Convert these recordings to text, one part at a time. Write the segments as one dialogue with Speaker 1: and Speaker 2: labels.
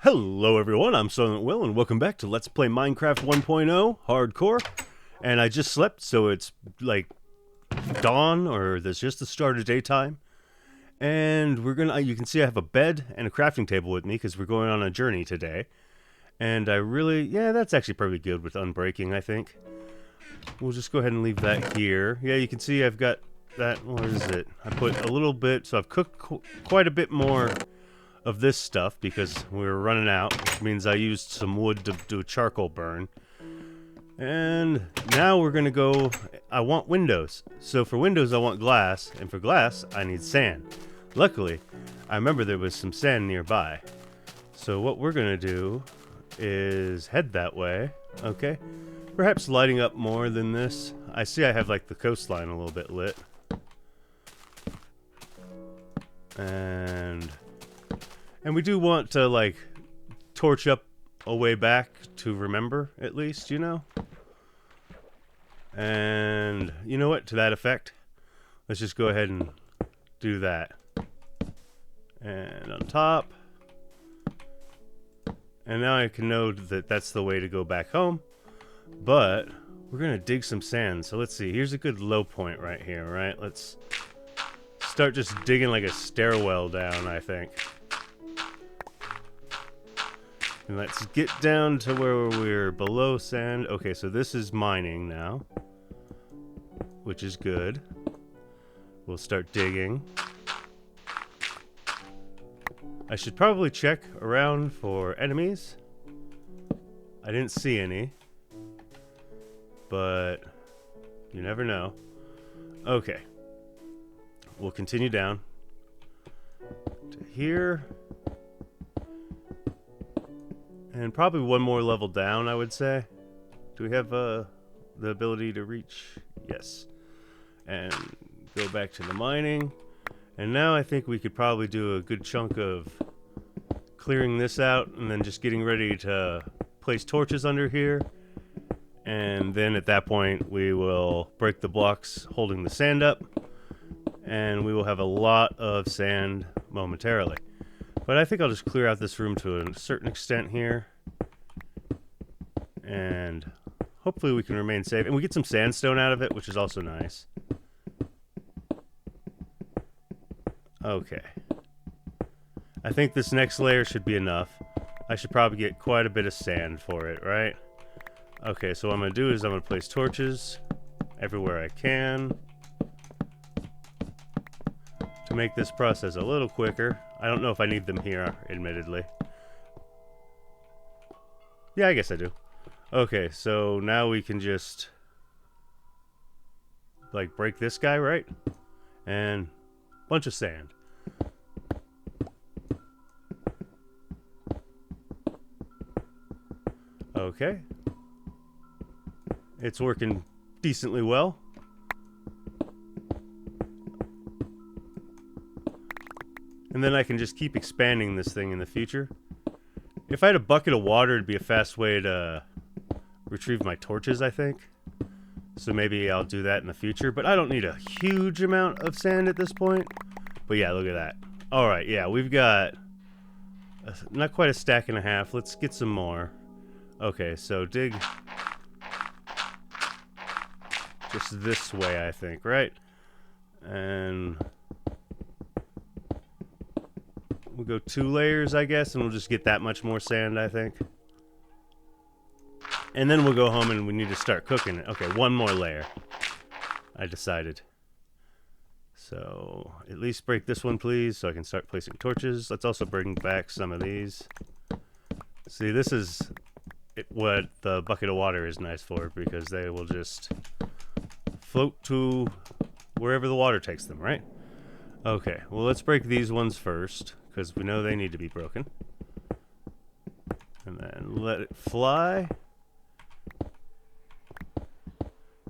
Speaker 1: Hello everyone, I'm SoylentWill and welcome back to Let's Play Minecraft 1.0 Hardcore. And I just slept, so it's like dawn, or there's just the start of daytime. And we're gonna, you can see I have a bed and a crafting table with me because we're going on a journey today. And yeah, that's actually pretty good with unbreaking, I think. We'll just go ahead and leave that here. Yeah, you can see I've got that, what is it? I put a little bit, so I've cooked quite a bit more of this stuff because we were running out, which means I used some wood to do a charcoal burn. And now we're gonna go, I want windows. So for windows I want glass, and for glass I need sand. Luckily, I remember there was some sand nearby. So what we're gonna do is head that way, okay? Perhaps lighting up more than this. I see I have like the coastline a little bit lit. And we do want to, like, torch up a way back to remember, at least, you know? And you know what? To that effect, let's just go ahead and do that. And on top. And now I can know that that's the way to go back home. But we're going to dig some sand. So let's see. Here's a good low point right here, right? Let's start just digging like a stairwell down, I think. And let's get down to where we're below sand. Okay, so this is mining now, which is good. We'll start digging. I should probably check around for enemies. I didn't see any, but you never know. Okay, we'll continue down to here. And probably one more level down, I would say. Do we have the ability to reach? Yes. And go back to the mining. And now I think we could probably do a good chunk of clearing this out and then just getting ready to place torches under here. And then at that point we will break the blocks holding the sand up. And we will have a lot of sand momentarily. But I think I'll just clear out this room to a certain extent here. And hopefully we can remain safe. And we get some sandstone out of it, which is also nice. Okay. I think this next layer should be enough. I should probably get quite a bit of sand for it, right? Okay, so what I'm going to do is I'm going to place torches everywhere I can to make this process a little quicker. I don't know if I need them here, admittedly. Yeah, I guess I do. Okay, so now we can just, like, break this guy, right? And bunch of sand. Okay. It's working decently well. And then I can just keep expanding this thing in the future. If I had a bucket of water, it'd be a fast way to retrieve my torches, I think. So maybe I'll do that in the future. But I don't need a huge amount of sand at this point. But yeah, look at that. Alright, yeah, we've got not quite a stack and a half. Let's get some more. Okay, so dig just this way, I think, right? And we'll go 2 layers, I guess, and we'll just get that much more sand, I think. And then we'll go home and we need to start cooking it. Okay, 1 more layer, I decided. So, at least break this one, please, so I can start placing torches. Let's also bring back some of these. See, this is what the bucket of water is nice for, because they will just float to wherever the water takes them, right? Okay, well, let's break these ones first, because we know they need to be broken. And then let it fly.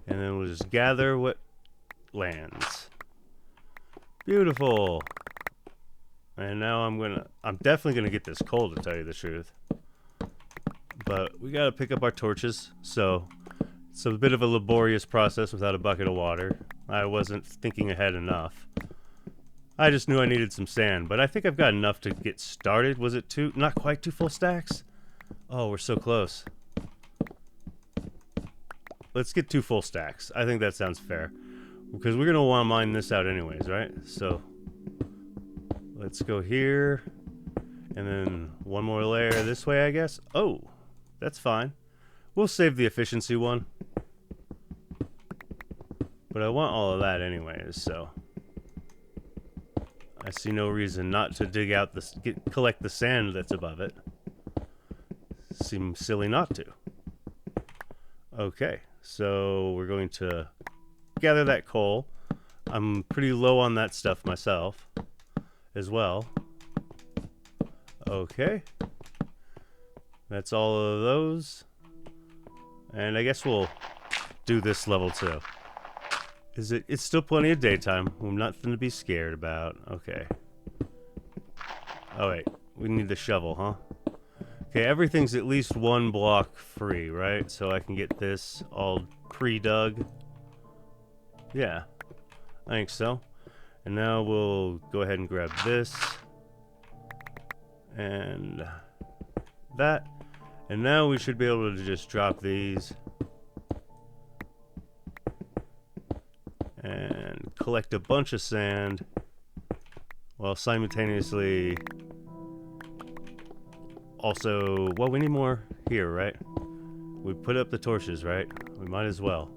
Speaker 1: And then we'll just gather what lands. Beautiful. And now I'm definitely gonna get this coal, to tell you the truth. But we gotta pick up our torches, so it's a bit of a laborious process without a bucket of water. I wasn't thinking ahead enough. I just knew I needed some sand, but I think I've got enough to get started. Was it not quite 2 full stacks? Oh, we're so close. Let's get 2 full stacks. I think that sounds fair. Because we're going to want to mine this out anyways, right? So, let's go here. And then 1 more layer this way, I guess. Oh, that's fine. We'll save the efficiency one. But I want all of that anyways, so... I see no reason not to dig out collect the sand that's above it. Seems silly not to. Okay, so we're going to gather that coal. I'm pretty low on that stuff myself as well. Okay. That's all of those. And I guess we'll do this level too. It's still plenty of daytime. Nothing to be scared about. Okay. Oh wait, we need the shovel, huh? Okay, everything's at least 1 block free, right? So I can get this all pre-dug. Yeah, I think so. And now we'll go ahead and grab this. And that. And now we should be able to just drop these. And collect a bunch of sand. While simultaneously... Also, well, we need more here, right? We put up the torches, right? We might as well.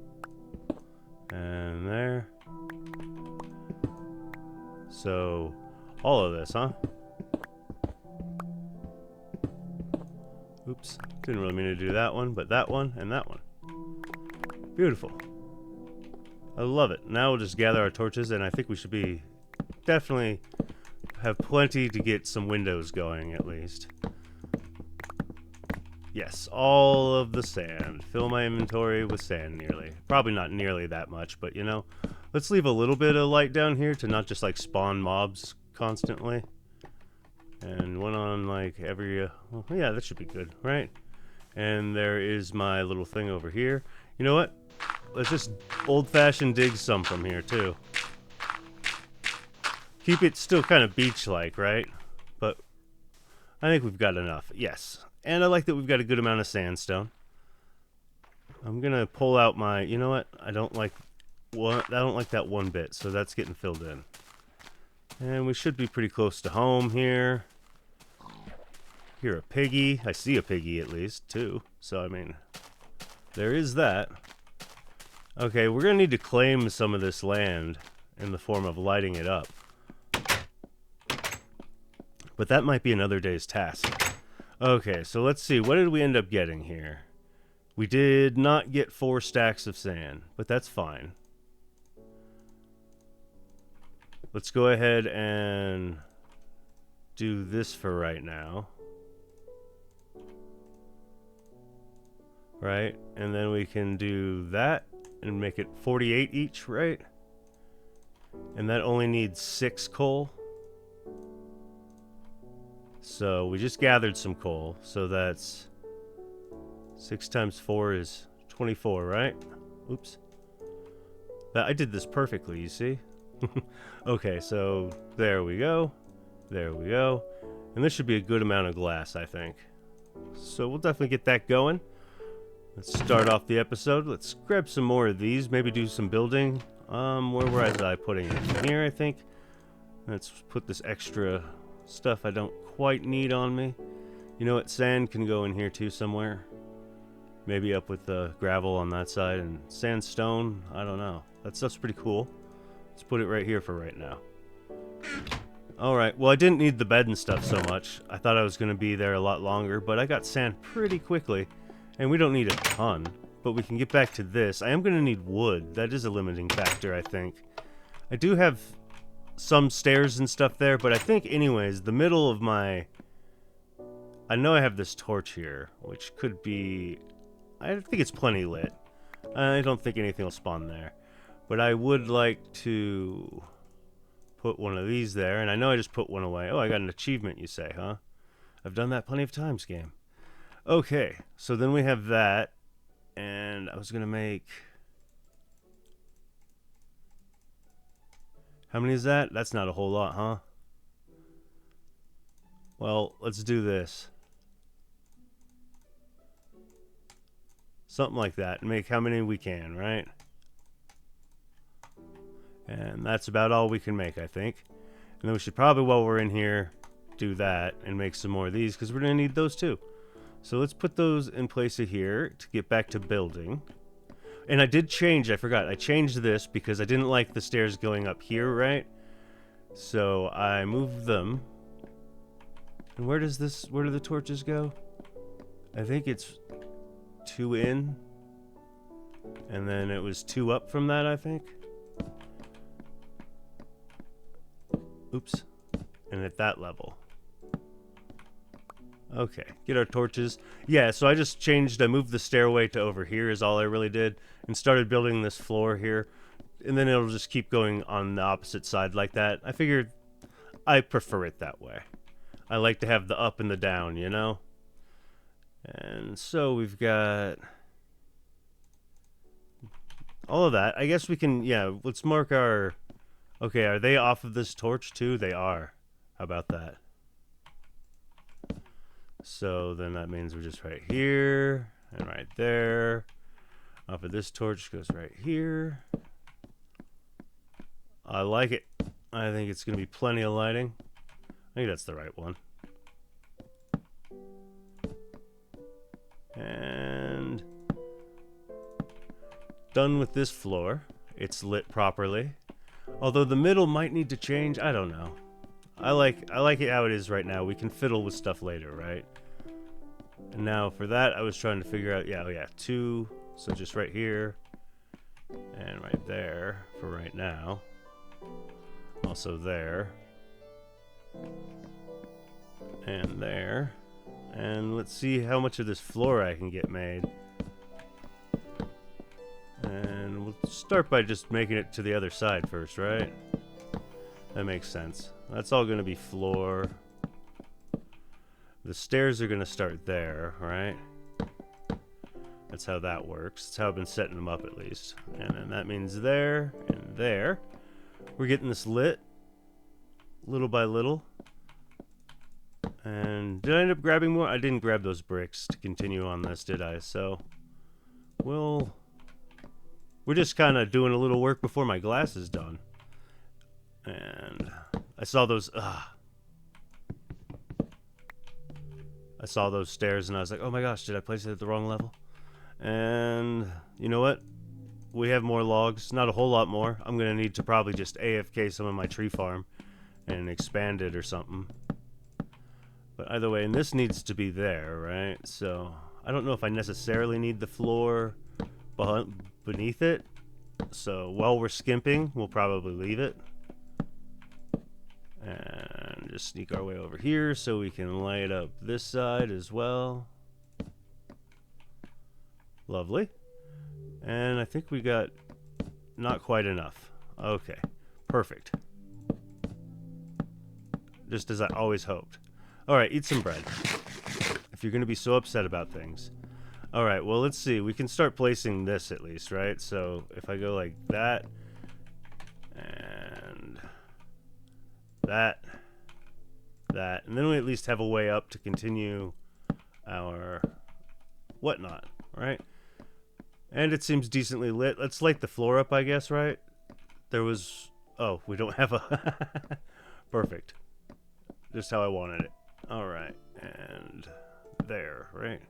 Speaker 1: And there. So, all of this, huh? Oops. Didn't really mean to do that one, but that one and that one. Beautiful. I love it. Now we'll just gather our torches, and I think we should be... Definitely have plenty to get some windows going, at least. Yes, all of the sand. Fill my inventory with sand nearly. Probably not nearly that much, but you know, let's leave a little bit of light down here to not just like spawn mobs constantly. And one on like every, well, yeah, that should be good, right? And there is my little thing over here. You know what? Let's just old-fashioned dig some from here too. Keep it still kind of beach-like, right? But I think we've got enough. Yes. And I like that we've got a good amount of sandstone. I'm gonna pull out my... You know what? I don't like that one bit, so that's getting filled in. And we should be pretty close to home here. Hear a piggy. I see a piggy at least, too. So, I mean, there is that. Okay, we're gonna need to claim some of this land in the form of lighting it up. But that might be another day's task. Okay, so let's see. What did we end up getting here? We did not get 4 stacks of sand, but that's fine. Let's go ahead and do this for right now. Right? And then we can do that and make it 48 each, right? And that only needs 6 coal. So we just gathered some coal, so that's 6 times 4 is 24, right? Oops. I did this perfectly, you see? Okay, so there we go. There we go. And this should be a good amount of glass, I think. So we'll definitely get that going. Let's start off the episode. Let's grab some more of these, maybe do some building. Where was I putting it? Here, I think. Let's put this extra stuff I don't quite need on me. You know what? Sand can go in here too somewhere. Maybe up with the gravel on that side and sandstone. I don't know. That stuff's pretty cool. Let's put it right here for right now. Alright, well I didn't need the bed and stuff so much. I thought I was going to be there a lot longer, but I got sand pretty quickly. And we don't need a ton, but we can get back to this. I am going to need wood. That is a limiting factor, I think. I do have some stairs and stuff there, but I think anyways, the middle of my... I know I have this torch here, which could be... I think it's plenty lit. I don't think anything will spawn there. But I would like to put one of these there, and I know I just put one away. Oh, I got an achievement, you say, huh? I've done that plenty of times, game. Okay, so then we have that, and I was going to make... How many is that? That's not a whole lot, huh? Well, let's do this. Something like that. Make how many we can, right? And that's about all we can make, I think. And then we should probably, while we're in here, do that and make some more of these, because we're going to need those too. So let's put those in place of here to get back to building. And I did change, I forgot, I changed this because I didn't like the stairs going up here, right? So I moved them. And where do the torches go? I think it's 2 in. And then it was 2 up from that, I think. Oops. And at that level. Okay, get our torches. Yeah, so I just changed, I moved the stairway to over here is all I really did, and started building this floor here. And then it'll just keep going on the opposite side like that. I figured I prefer it that way. I like to have the up and the down, you know? And so we've got all of that. I guess we can, yeah, let's mark our... Okay, are they off of this torch too? They are. How about that? So then that means we're just right here and right there. Off of this torch goes right here. I like it. I think it's going to be plenty of lighting. I think that's the right one. And done with this floor. It's lit properly. Although the middle might need to change. I don't know. I like it how it is right now. We can fiddle with stuff later, right? And now for that, I was trying to figure out, yeah, 2. So just right here and right there for right now. Also there. And there. And let's see how much of this floor I can get made. And we'll start by just making it to the other side first, right? That makes sense. That's all going to be floor. The stairs are going to start there, right? That's how that works. That's how I've been setting them up, at least. And then that means there and there. We're getting this lit little by little. And did I end up grabbing more? I didn't grab those bricks to continue on this, did I? So, we're just kind of doing a little work before my glass is done. And I saw those, I saw those stairs and I was like, oh my gosh, did I place it at the wrong level? And you know what? We have more logs, not a whole lot more. I'm going to need to probably just AFK some of my tree farm and expand it or something. But either way, and this needs to be there, right? So I don't know if I necessarily need the floor beneath it. So while we're skimping, we'll probably leave it. And just sneak our way over here so we can light up this side as well. Lovely. And I think we got not quite enough. Okay, perfect. Just as I always hoped. Alright, eat some bread. If you're going to be so upset about things. Alright, well, let's see. We can start placing this at least, right? So if I go like that, and that, and then we at least have a way up to continue our whatnot, right? And it seems decently lit. Let's light the floor up, I guess, right? There was... Oh, we don't have a... Perfect. Just how I wanted it. Alright, and there, right?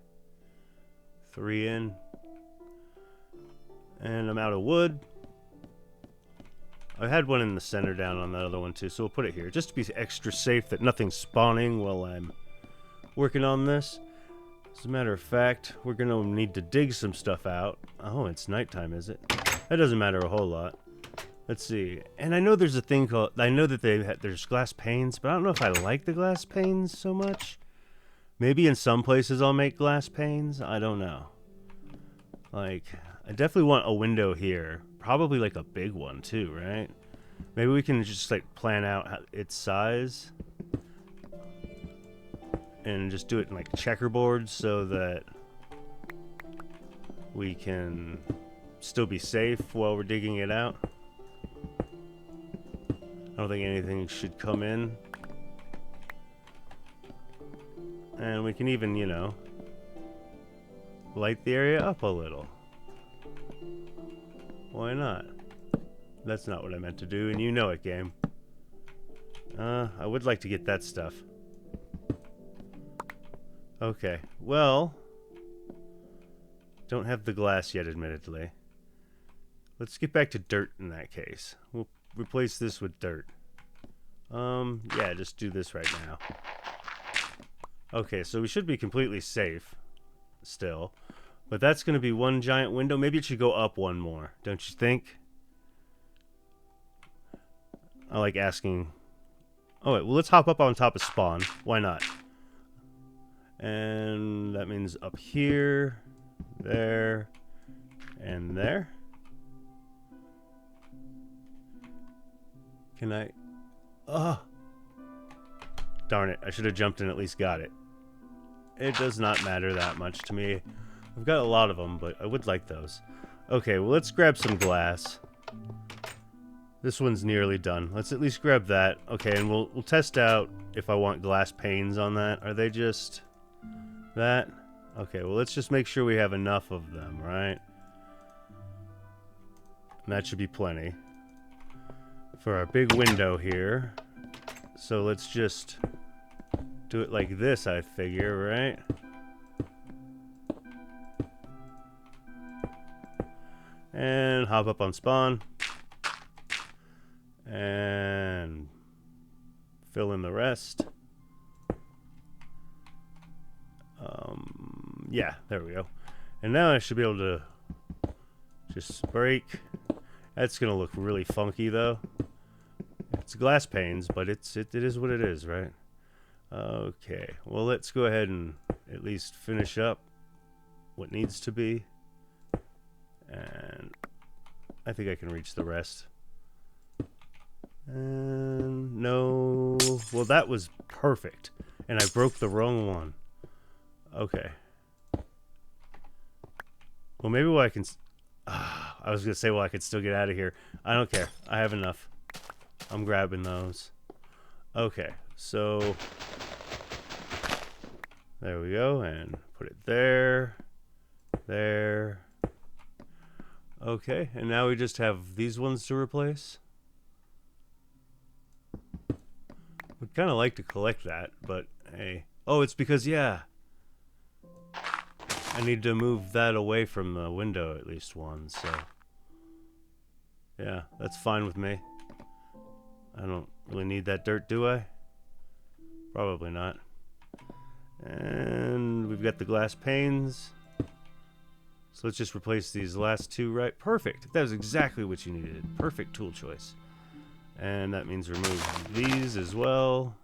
Speaker 1: 3 in. And I'm out of wood. I had one in the center down on that other one too, so we'll put it here. Just to be extra safe that nothing's spawning while I'm working on this. As a matter of fact, we're going to need to dig some stuff out. Oh, it's nighttime, is it? That doesn't matter a whole lot. Let's see. And I know there's a thing called... I know that there's glass panes, but I don't know if I like the glass panes so much. Maybe in some places I'll make glass panes. I don't know. Like, I definitely want a window here. Probably like a big one too, right? Maybe we can just like plan out its size. And just do it in like checkerboards so that we can still be safe while we're digging it out. don't think anything should come in. And we can even, you know, light the area up a little. Why not? That's not what I meant to do, and you know it, game. I would like to get that stuff. Okay, well... Don't have the glass yet, admittedly. Let's get back to dirt in that case. We'll replace this with dirt. Yeah, just do this right now. Okay, so we should be completely safe still. But that's going to be one giant window. Maybe it should go up one more, don't you think? I like asking... Oh, wait, well, let's hop up on top of spawn. Why not? And that means up here, there, and there. Can I... Oh! Darn it, I should have jumped and at least got it. It does not matter that much to me. I've got a lot of them, but I would like those. Okay, well, let's grab some glass. This one's nearly done. Let's at least grab that. Okay, and we'll test out if I want glass panes on that. Are they just that? Okay, well, let's just make sure we have enough of them, right? And that should be plenty for our big window here. So let's just do it like this, I figure, right? And hop up on spawn. And fill in the rest. Yeah, there we go. And now I should be able to just break. That's gonna look really funky though. It's glass panes, but it is what it is, right? Okay, well, let's go ahead and at least finish up what needs to be. And I think I can reach the rest. And no, well, that was perfect. And I broke the wrong one. Okay. Well, maybe I can... I was going to say, well, I could still get out of here. I don't care. I have enough. I'm grabbing those. Okay, so... There we go, and put it there. There. Okay, and now we just have these ones to replace. Would kind of like to collect that, but hey. Oh, it's because, yeah. I need to move that away from the window at least once, so. Yeah, that's fine with me. I don't really need that dirt, do I? Probably not. And we've got the glass panes. So let's just replace these last two, right? Perfect. That was exactly what you needed. Perfect tool choice. And that means remove these as well.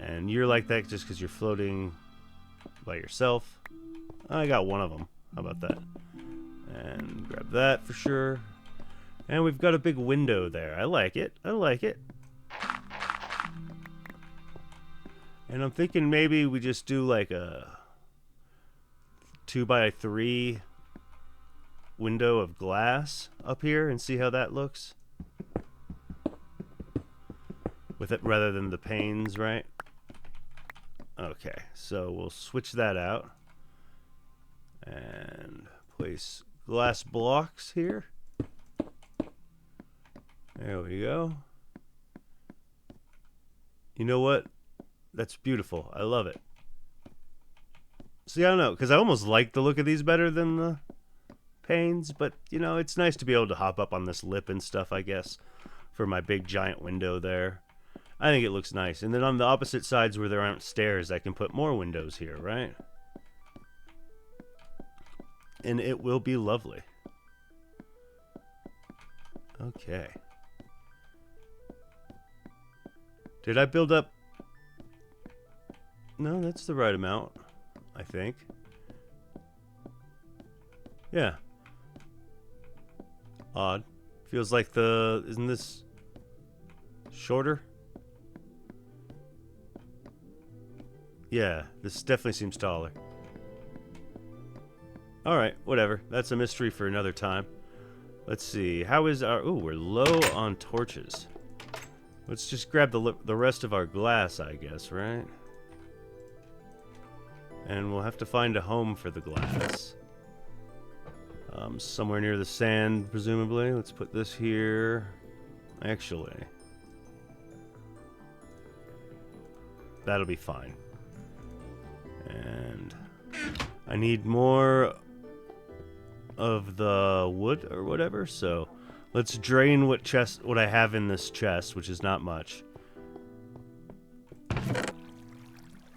Speaker 1: And you're like that just because you're floating by yourself. I got one of them. How about that? And grab that for sure. And we've got a big window there. I like it. I like it. And I'm thinking maybe we just do like a 2x3 window of glass up here and see how that looks. With it rather than the panes, right? Okay, so we'll switch that out and place glass blocks here. There we go. You know what? That's beautiful. I love it. See, I don't know, because I almost like the look of these better than the panes, but, you know, it's nice to be able to hop up on this lip and stuff, I guess, for my big giant window there. I think it looks nice. And then on the opposite sides where there aren't stairs, I can put more windows here, right? And it will be lovely. Okay. Did I build up? No, that's the right amount, I think. Yeah. Odd. Feels like isn't this shorter? Yeah, this definitely seems taller. Alright, whatever. That's a mystery for another time. Let's see. How is our... Ooh, we're low on torches. Let's just grab the rest of our glass, I guess, right? And we'll have to find a home for the glass. Somewhere near the sand, presumably. Let's put this here. Actually, that'll be fine. And I need more of the wood or whatever, so let's drain what I have in this chest, which is not much.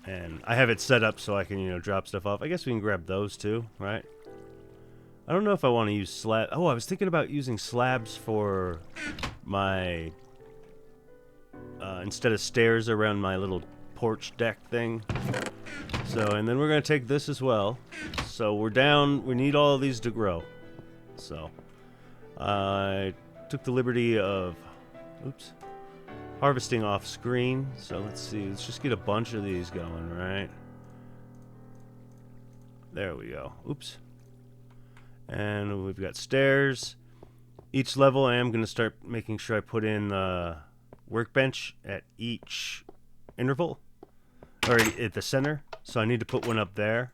Speaker 1: And I have it set up so I can, you know, drop stuff off. I guess we can grab those too, right? I don't know if I want to use slab. Oh, I was thinking about using slabs for my instead of stairs around my little porch deck thing. So, and then we're gonna take this as well. So we're down. We need all of these to grow. So I took the liberty of, oops, harvesting off screen. So let's see. Let's just get a bunch of these going, right? There we go. Oops. And we've got stairs. Each level, I am going to start making sure I put in the workbench at each interval, or at the center. So I need to put one up there.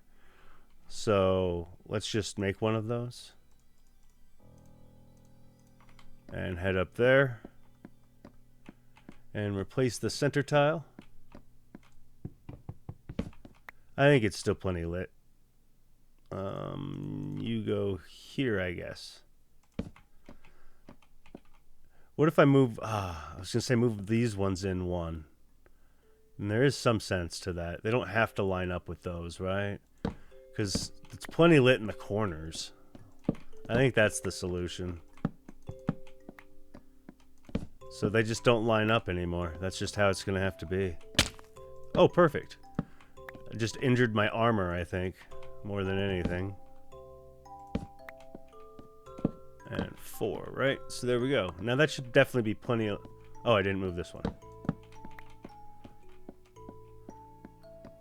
Speaker 1: So let's just make one of those. And head up there. And replace the center tile. I think it's still plenty lit. You go here, I guess. What if I move... I was going to say move these ones in one. And there is some sense to that. They don't have to line up with those, right? Because it's plenty lit in the corners. I think that's the solution. So they just don't line up anymore. That's just how it's going to have to be. Oh, perfect. I just injured my armor, I think. More than anything. And 4, right? So there we go. Now that should definitely be plenty of... Oh, I didn't move this one.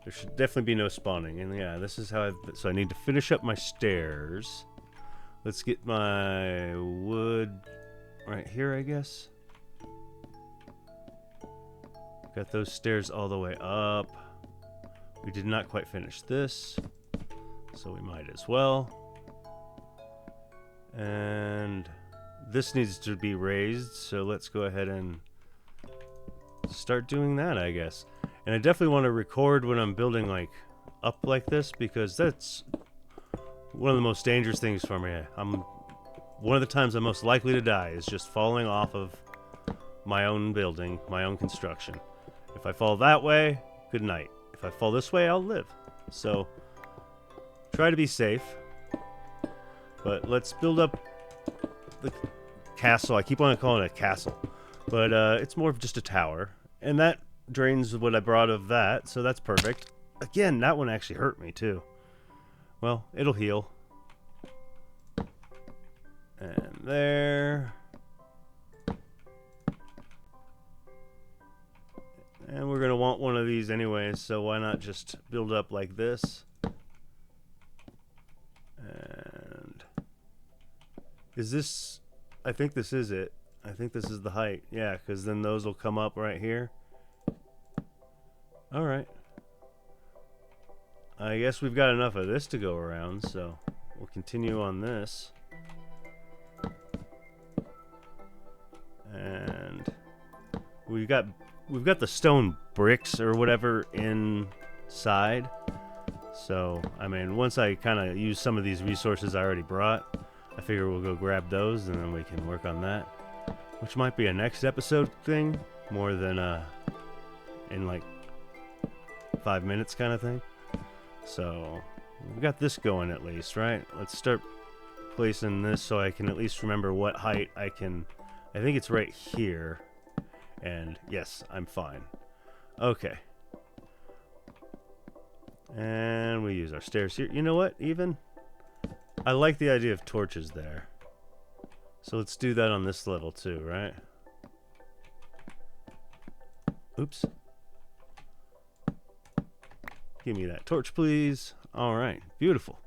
Speaker 1: There should definitely be no spawning. And yeah, this is how so I need to finish up my stairs. Let's get my wood right here, I guess. Got those stairs all the way up. We did not quite finish this, so we might as well. And this needs to be raised, so let's go ahead and start doing that, I guess. And I definitely want to record when I'm building like up like this, because that's one of the most dangerous things for me. One of the times I'm most likely to die is just falling off of my own building, my own construction. If I fall that way, good night. If I fall this way, I'll live. So try to be safe. But let's build up the castle. I keep on calling it a castle, but it's more of just a tower. And that drains what I brought of that, so that's perfect. Again, that one actually hurt me too. Well, it'll heal. And there. And we're going to want one of these anyways, so why not just build up like this? And is this... I think this is it. I think this is the height. Yeah, because then those will come up right here. Alright. I guess we've got enough of this to go around, so we'll continue on this. And we've got the stone bricks or whatever inside. So, I mean, once I kind of use some of these resources I already brought, I figure we'll go grab those and then we can work on that. Which might be a next episode thing, more than in like 5 minutes kind of thing. So, we've got this going at least, right? Let's start placing this so I can at least remember what height I can... I think it's right here. And yes, I'm fine. Okay. And we use our stairs here. You know what, even? I like the idea of torches there. So let's do that on this level too, right? Oops. Give me that torch, please. All right, beautiful.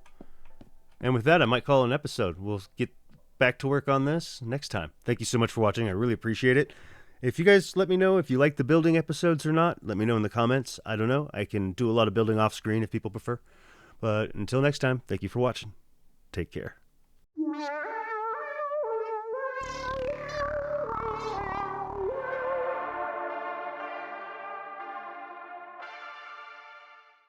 Speaker 1: And with that, I might call it an episode. We'll get back to work on this next time. Thank you so much for watching. I really appreciate it. If you guys let me know if you like the building episodes or not, let me know in the comments. I don't know. I can do a lot of building off screen if people prefer. But until next time, thank you for watching. Take care.